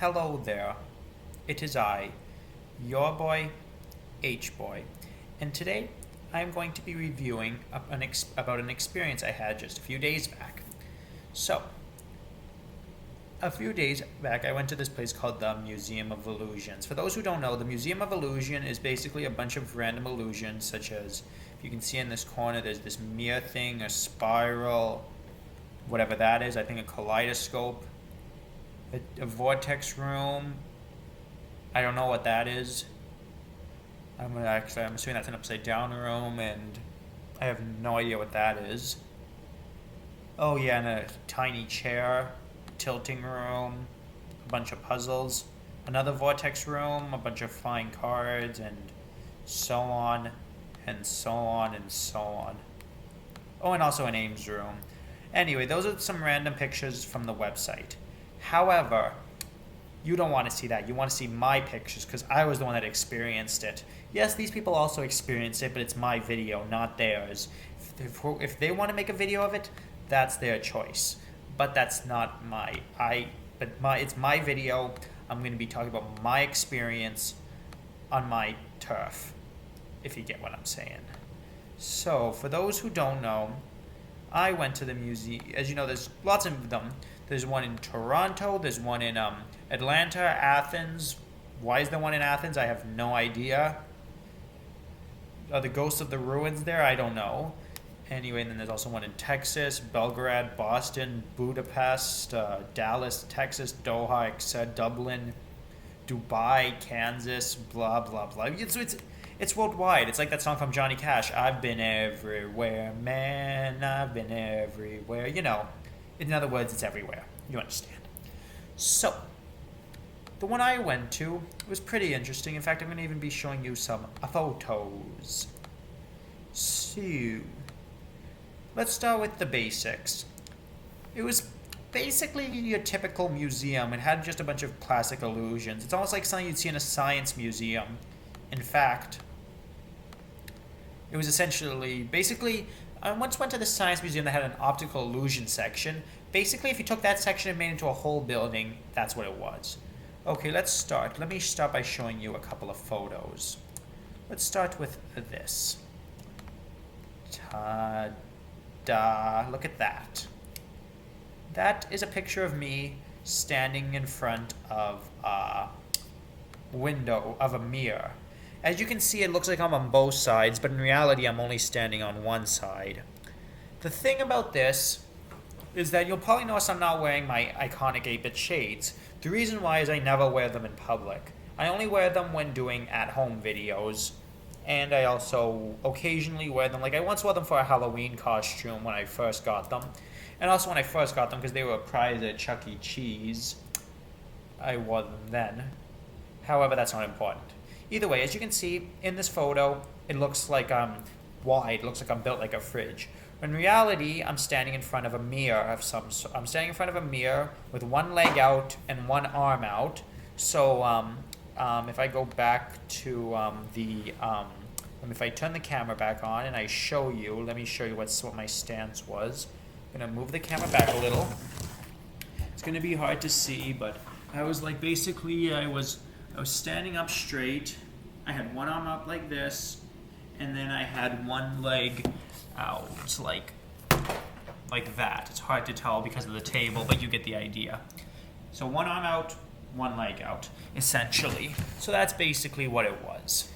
Hello there, it is I, your boy, H-Boy, and today I am going to be reviewing about an experience I had just a few days back. So, a few days back I went to this place called the Museum of Illusions. For those who don't know, the Museum of Illusion is basically a bunch of random illusions, such as, if you can see in this corner, there's this mirror thing, a spiral, whatever that is, I think a kaleidoscope, a vortex room. I don't know what that is. I'm assuming that's an upside down room, and I have no idea what that is. Oh yeah, and a tiny chair, tilting room, a bunch of puzzles, another vortex room, a bunch of flying cards, and so on, and so on, and so on. Oh, and also an Ames room. Anyway, those are some random pictures from the website. However, you don't want to see that. You want to see my pictures because I was the one that experienced it. Yes, these people also experienced it, but it's my video, not theirs. If they want to make a video of it, that's their choice. But that's not it's my video. I'm going to be talking about my experience on my turf, if you get what I'm saying. So, for those who don't know, I went to the museum. As you know, there's lots of them. There's one in Toronto. There's one in Atlanta, Athens. Why is there one in Athens? I have no idea. Are the ghosts of the ruins there? I don't know. Anyway, and then there's also one in Texas, Belgrade, Boston, Budapest, Dallas, Texas, Doha, etc., Dublin, Dubai, Kansas, blah, blah, blah. It's worldwide. It's like that song from Johnny Cash, I've been everywhere, man, I've been everywhere. You know, in other words, it's everywhere. You understand. So, the one I went to was pretty interesting. In fact, I'm going to even be showing you some photos. So, let's start with the basics. It was basically your typical museum. It had just a bunch of classic illusions. It's almost like something you'd see in a science museum. In fact, it was I once went to the science museum that had an optical illusion section. Basically, if you took that section and made it into a whole building, that's what it was. Okay, let's start. Let me start by showing you a couple of photos. Let's start with this. Ta-da! Look at that. That is a picture of me standing in front of a window, of a mirror. As you can see, it looks like I'm on both sides, but in reality, I'm only standing on one side. The thing about this is that you'll probably notice I'm not wearing my iconic 8-bit shades. The reason why is I never wear them in public. I only wear them when doing at-home videos, and I also occasionally wear them. Like, I once wore them for a Halloween costume when I first got them, and also when I first got them because they were a prize at Chuck E. Cheese. I wore them then. However, that's not important. Either way, as you can see in this photo, it looks like I'm wide. It looks like I'm built like a fridge. In reality, I'm standing in front of a mirror I'm standing in front of a mirror with one leg out and one arm out. So if I go back to if I turn the camera back on and I show you, let me show you what my stance was. I'm gonna move the camera back a little. It's gonna be hard to see, but I was like I was standing up straight. I had one arm up like this, and then I had one leg out, like that. It's hard to tell because of the table, but you get the idea. So one arm out, one leg out, essentially. So that's basically what it was.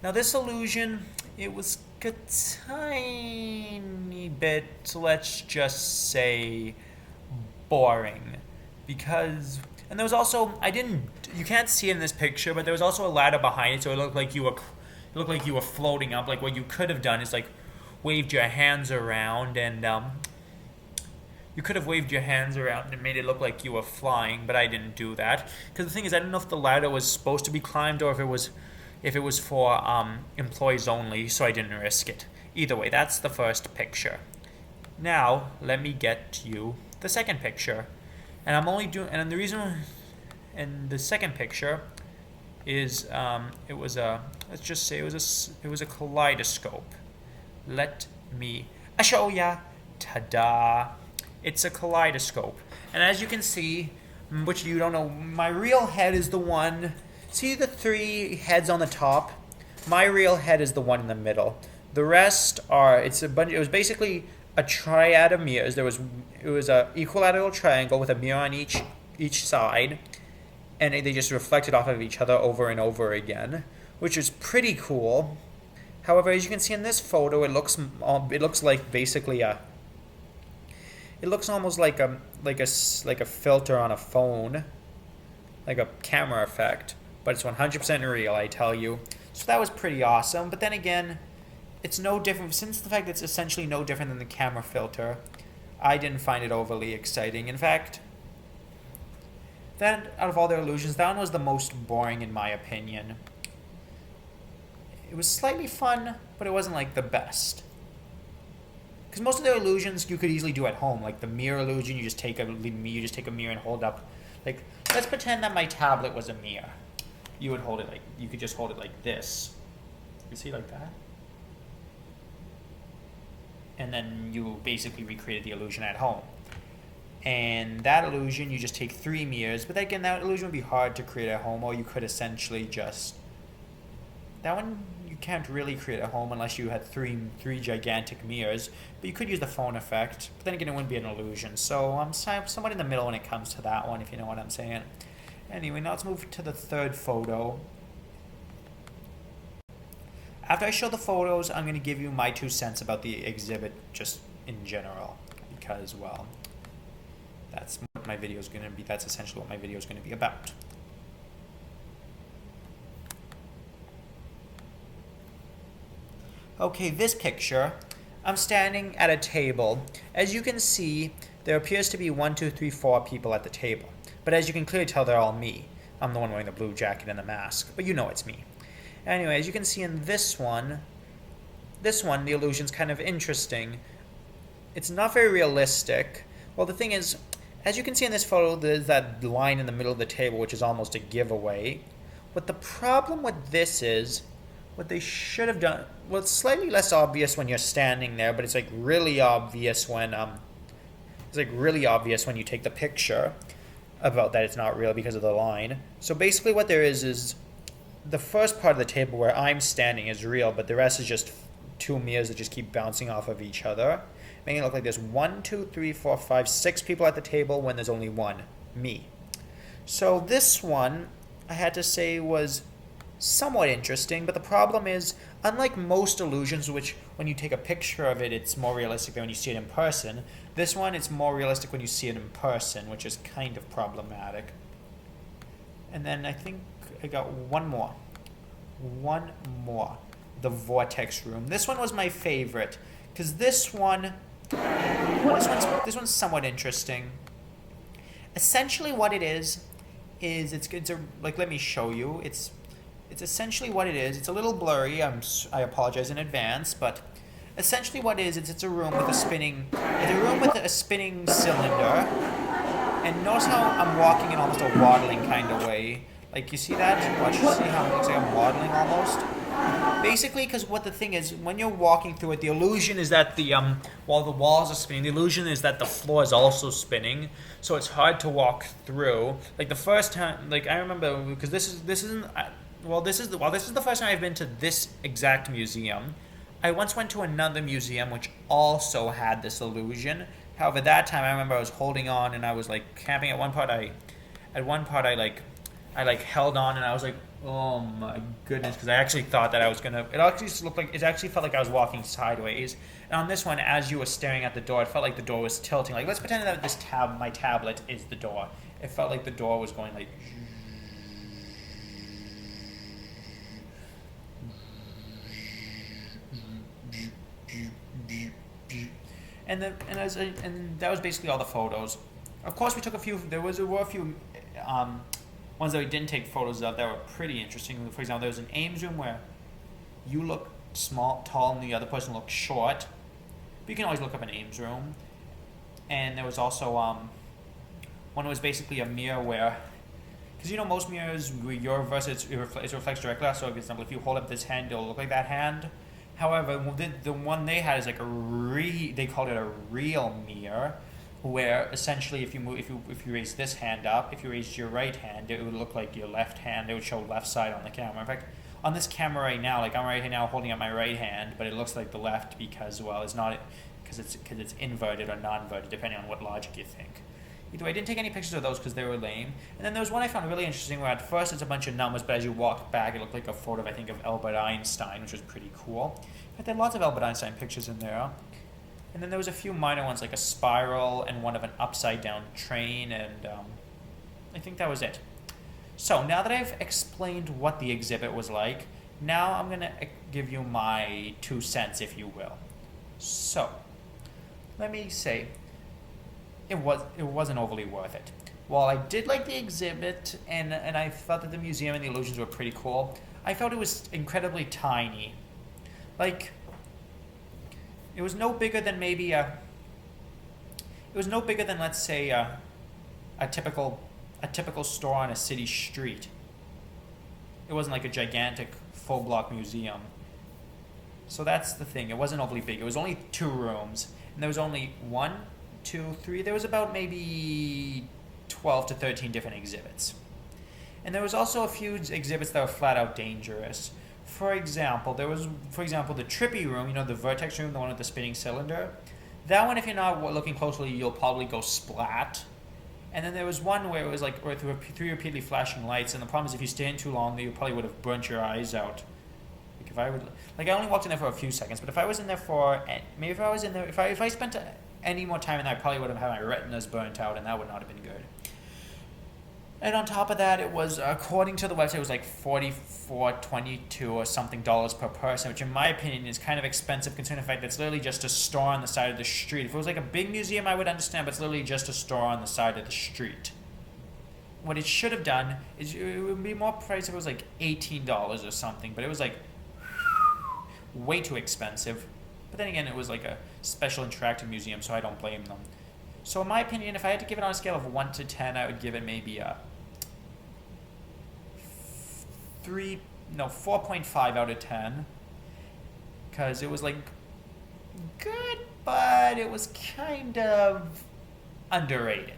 Now this illusion, it was a tiny bit, let's just say, boring. And there was also, you can't see it in this picture, but there was also a ladder behind it, so it looked like you were floating up. Like, what you could have done is like waved your hands around, and you could have waved your hands around and made it look like you were flying, but I didn't do that because the thing is, I don't know if the ladder was supposed to be climbed or if it was for employees only, so I didn't risk it. Either way, that's the first picture. Now let me get you the second picture. And the second picture is it was a kaleidoscope. Let me show ya. Ta-da! It's a kaleidoscope, and as you can see, which you don't know, my real head is the one. See the 3 heads on the top? My real head is the one in the middle. The rest are, it's a bunch. It was basically a triad of mirrors. It was a equilateral triangle with a mirror on each side, and they just reflected off of each other over and over again, which is pretty cool. However, as you can see in this photo, it looks like basically it looks almost like a filter on a phone, like a camera effect, but it's 100% real, I tell you. So that was pretty awesome. But then again, it's no different, since the fact that it's essentially no different than the camera filter. I didn't find it overly exciting. In fact, that out of all their illusions, that one was the most boring in my opinion. It was slightly fun, but it wasn't like the best. Because most of their illusions you could easily do at home, like the mirror illusion. You just take a mirror and hold up. Like, let's pretend that my tablet was a mirror. You could just hold it like this. You see, like that. And then you basically recreated the illusion at home. And that illusion, you just take 3 mirrors. But again, that illusion would be hard to create at home, or you could essentially just... That one you can't really create at home unless you had three gigantic mirrors. But you could use the phone effect. But then again, it wouldn't be an illusion. So I'm somewhat in the middle when it comes to that one, if you know what I'm saying. Anyway, now let's move to the third photo. After I show the photos, I'm going to give you my 2 cents about the exhibit just in general. Because, well, that's what my video is going to be. That's essentially what my video is going to be about. Okay, this picture, I'm standing at a table. As you can see, there appears to be 1, 2, 3, 4 people at the table. But as you can clearly tell, they're all me. I'm the one wearing the blue jacket and the mask, but you know it's me. Anyway, as you can see in this one, the illusion's kind of interesting. It's not very realistic. Well, the thing is, as you can see in this photo, there's that line in the middle of the table, which is almost a giveaway. What the problem with this is, what they should have done, well, it's slightly less obvious when you're standing there, but it's like really obvious when you take the picture about that it's not real because of the line. So basically what there is the first part of the table where I'm standing is real, but the rest is just 2 mirrors that just keep bouncing off of each other, making it look like there's 1, 2, 3, 4, 5, 6 people at the table when there's only 1, me. So this one, I had to say, was somewhat interesting, but the problem is, unlike most illusions, which when you take a picture of it, it's more realistic than when you see it in person, this one, it's more realistic when you see it in person, which is kind of problematic. And then I think I got one more. The vortex room. This one was my favorite, because this one's somewhat interesting. Essentially what it is like, let me show you. It's essentially what it is. It's a little blurry. I apologize in advance, but essentially what it is, it's a room with a spinning cylinder. And notice how I'm walking in almost a waddling kind of way. Like, you see that? Watch, see how it looks like I'm waddling almost? Basically, because what the thing is, when you're walking through it, the illusion is that while the walls are spinning, the illusion is that the floor is also spinning, so it's hard to walk through. Like, the first time, like, I remember, because this is the first time I've been to this exact museum. I once went to another museum which also had this illusion. However, that time I remember I was holding on and I was like camping. At one part I held on and I was like, oh my goodness, because I actually thought that I was gonna. It actually felt like I was walking sideways. And on this one, as you were staring at the door, it felt like the door was tilting. Like, let's pretend that my tablet is the door. It felt like the door was going like. And that was basically all the photos. Of course, we took a few. There were a few ones that we didn't take photos of that were pretty interesting. For example, there was an Ames room where you look tall, and the other person looks short. But you can always look up an Ames room. And there was also one that was basically a mirror where, because most mirrors, your versus it reflects directly. So, for example, if you hold up this hand, it'll look like that hand. However, the one they had is like they called it a real mirror, where essentially if you raise this hand up, if you raised your right hand, it would look like your left hand. It would show left side on the camera. In fact, on this camera right now, like I'm right now holding up my right hand, but it looks like the left because, well, it's not, because it's inverted or non-inverted, depending on what logic you think. Either way, I didn't take any pictures of those because they were lame. And then there was one I found really interesting where at first it's a bunch of numbers, but as you walk back, it looked like a photo, I think, of Albert Einstein, which was pretty cool. But there are lots of Albert Einstein pictures in there. And then there was a few minor ones, like a spiral and one of an upside-down train, and I think that was it. So now that I've explained what the exhibit was like, now I'm going to give you my 2 cents, if you will. So, let me say, it wasn't overly worth it. While I did like the exhibit, and I thought that the museum and the illusions were pretty cool, I felt it was incredibly tiny. Like, it was no bigger than maybe it was no bigger than, let's say, a typical store on a city street. It wasn't like a gigantic full block museum. So that's the thing. It wasn't overly big. It was only 2 rooms, and there was only 1, 2, 3. There was about maybe 12 to 13 different exhibits. And there was also a few exhibits that were flat out dangerous. For example, the trippy room, the vertex room, the one with the spinning cylinder. That one, if you're not looking closely, you'll probably go splat. And then there was one where it was like through 3 repeatedly flashing lights, and the problem is if you stay in too long, you probably would have burnt your eyes out. I only walked in there for a few seconds, but if I was in there if I spent any more time in there, I probably would have had my retinas burnt out, and that would not have been good. And on top of that, it was, according to the website, it was like $44.22 or something dollars per person, which in my opinion is kind of expensive considering the fact that it's literally just a store on the side of the street. If it was like a big museum, I would understand, but it's literally just a store on the side of the street. What it should have done is it would be more pricey if it was like $18 or something, but it was like way too expensive. But then again, it was like a special interactive museum, so I don't blame them. So in my opinion, if I had to give it on a scale of 1 to 10, I would give it maybe a 4.5 out of 10. Because it was like good, but it was kind of underrated.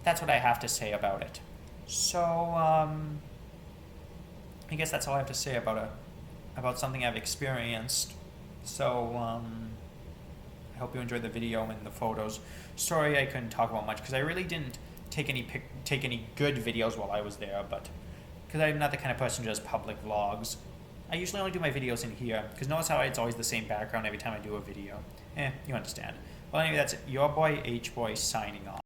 That's what I have to say about it. So, I guess that's all I have to say about something I've experienced. So, I hope you enjoyed the video and the photos. Sorry I couldn't talk about much because I really didn't take any good videos while I was there, but because I'm not the kind of person who does public vlogs. I usually only do my videos in here because notice how it's always the same background every time I do a video. You understand. Well, anyway, that's it. Your boy H-Boy signing off.